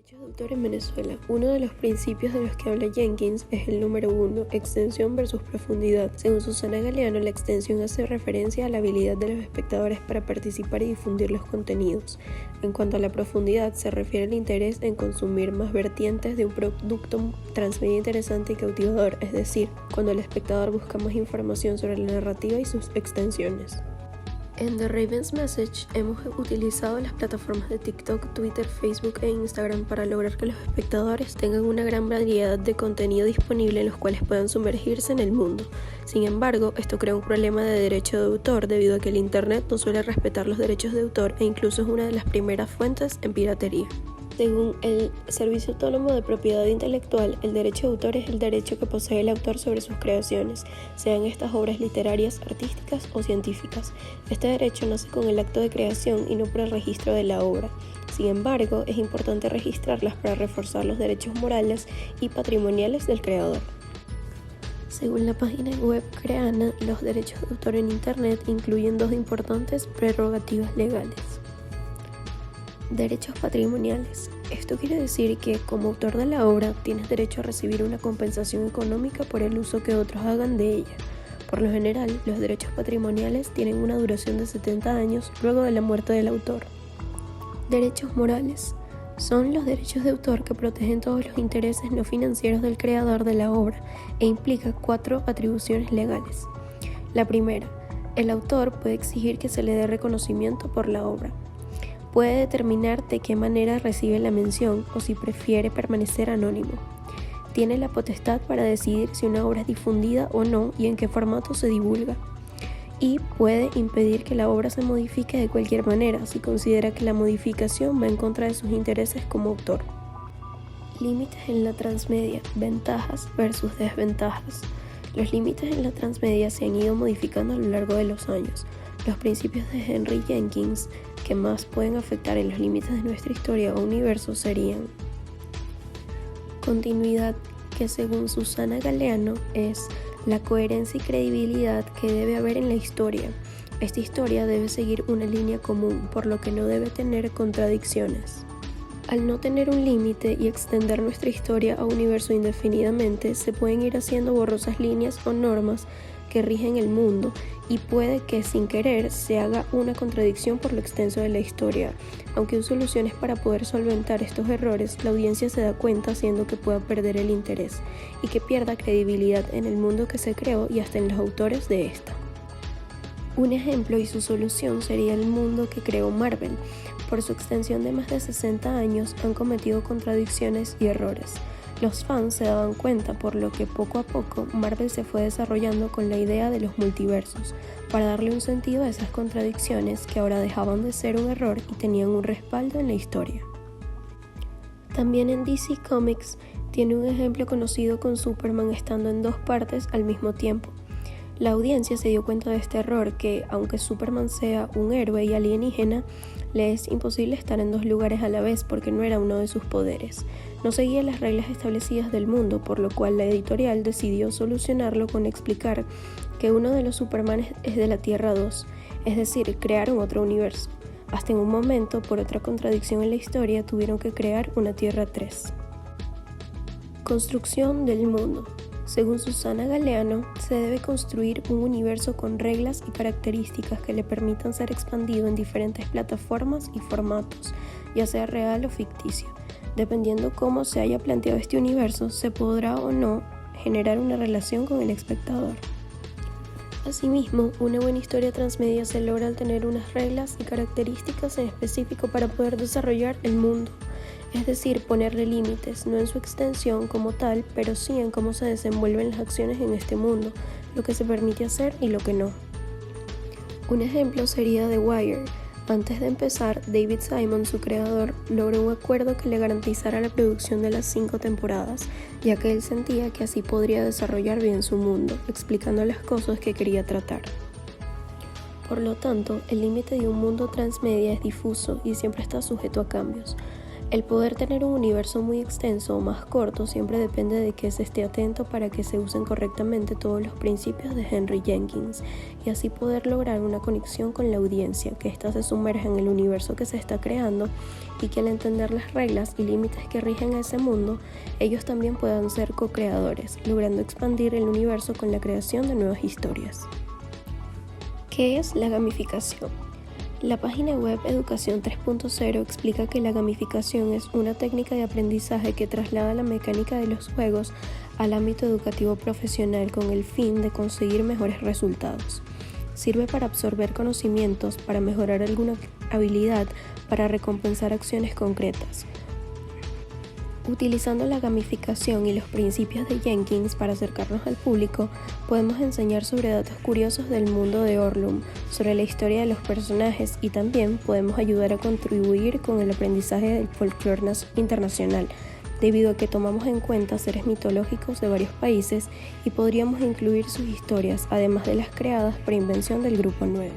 Derechos de autor en Venezuela. Uno de los principios de los que habla Jenkins es el número 1, extensión versus profundidad. Según Susana Galeano, la extensión hace referencia a la habilidad de los espectadores para participar y difundir los contenidos. En cuanto a la profundidad, se refiere al interés en consumir más vertientes de un producto transmedia interesante y cautivador, es decir, cuando el espectador busca más información sobre la narrativa y sus extensiones. En The Raven's Message hemos utilizado las plataformas de TikTok, Twitter, Facebook e Instagram para lograr que los espectadores tengan una gran variedad de contenido disponible en los cuales puedan sumergirse en el mundo. Sin embargo, esto crea un problema de derecho de autor debido a que el Internet no suele respetar los derechos de autor e incluso es una de las primeras fuentes en piratería. Según el Servicio Autónomo de Propiedad Intelectual, el derecho de autor es el derecho que posee el autor sobre sus creaciones, sean estas obras literarias, artísticas o científicas. Este derecho nace con el acto de creación y no por el registro de la obra. Sin embargo, es importante registrarlas para reforzar los derechos morales y patrimoniales del creador. Según la página web Creana, los derechos de autor en Internet incluyen dos importantes prerrogativas legales. Derechos patrimoniales. Esto quiere decir que, como autor de la obra, tienes derecho a recibir una compensación económica por el uso que otros hagan de ella. Por lo general, los derechos patrimoniales tienen una duración de 70 años luego de la muerte del autor. Derechos morales. Son los derechos de autor que protegen todos los intereses no financieros del creador de la obra e implica 4 atribuciones legales. La primera, el autor puede exigir que se le dé reconocimiento por la obra. Puede determinar de qué manera recibe la mención o si prefiere permanecer anónimo. Tiene la potestad para decidir si una obra es difundida o no y en qué formato se divulga. Y puede impedir que la obra se modifique de cualquier manera si considera que la modificación va en contra de sus intereses como autor. Límites en la transmedia, ventajas versus desventajas. Los límites en la transmedia se han ido modificando a lo largo de los años. Los principios de Henry Jenkins que más pueden afectar en los límites de nuestra historia o universo serían: continuidad, que según Susana Galeano es la coherencia y credibilidad que debe haber en la historia. Esta historia debe seguir una línea común, por lo que no debe tener contradicciones. Al no tener un límite y extender nuestra historia a un universo indefinidamente, se pueden ir haciendo borrosas líneas o normas que rigen el mundo y puede que sin querer se haga una contradicción por lo extenso de la historia. Aunque hay soluciones para poder solventar estos errores, la audiencia se da cuenta haciendo que pueda perder el interés y que pierda credibilidad en el mundo que se creó y hasta en los autores de esta. Un ejemplo y su solución sería el mundo que creó Marvel. Por su extensión de más de 60 años han cometido contradicciones y errores. Los fans se daban cuenta, por lo que poco a poco Marvel se fue desarrollando con la idea de los multiversos, para darle un sentido a esas contradicciones que ahora dejaban de ser un error y tenían un respaldo en la historia. También en DC Comics tiene un ejemplo conocido con Superman estando en 2 partes al mismo tiempo. La audiencia se dio cuenta de este error que, aunque Superman sea un héroe y alienígena, le es imposible estar en 2 lugares a la vez porque no era uno de sus poderes. No seguía las reglas establecidas del mundo, por lo cual la editorial decidió solucionarlo con explicar que uno de los Supermanes es de la Tierra 2, es decir, crearon otro universo. Hasta en un momento, por otra contradicción en la historia, tuvieron que crear una Tierra 3. Construcción del mundo. Según Susana Galeano, se debe construir un universo con reglas y características que le permitan ser expandido en diferentes plataformas y formatos, ya sea real o ficticio. Dependiendo cómo se haya planteado este universo, se podrá o no generar una relación con el espectador. Asimismo, una buena historia transmedia se logra al tener unas reglas y características en específico para poder desarrollar el mundo. Es decir, ponerle límites, no en su extensión como tal, pero sí en cómo se desenvuelven las acciones en este mundo, lo que se permite hacer y lo que no. Un ejemplo sería The Wire. Antes de empezar, David Simon, su creador, logró un acuerdo que le garantizara la producción de las 5 temporadas, ya que él sentía que así podría desarrollar bien su mundo, explicando las cosas que quería tratar. Por lo tanto, el límite de un mundo transmedia es difuso y siempre está sujeto a cambios. El poder tener un universo muy extenso o más corto siempre depende de que se esté atento para que se usen correctamente todos los principios de Henry Jenkins y así poder lograr una conexión con la audiencia, que ésta se sumerja en el universo que se está creando y que al entender las reglas y límites que rigen a ese mundo, ellos también puedan ser co-creadores, logrando expandir el universo con la creación de nuevas historias. ¿Qué es la gamificación? La página web Educación 3.0 explica que la gamificación es una técnica de aprendizaje que traslada la mecánica de los juegos al ámbito educativo profesional con el fin de conseguir mejores resultados. Sirve para absorber conocimientos, para mejorar alguna habilidad, para recompensar acciones concretas. Utilizando la gamificación y los principios de Jenkins para acercarnos al público, podemos enseñar sobre datos curiosos del mundo de Orlum, sobre la historia de los personajes y también podemos ayudar a contribuir con el aprendizaje del folclore internacional, debido a que tomamos en cuenta seres mitológicos de varios países y podríamos incluir sus historias, además de las creadas por invención del Grupo 9.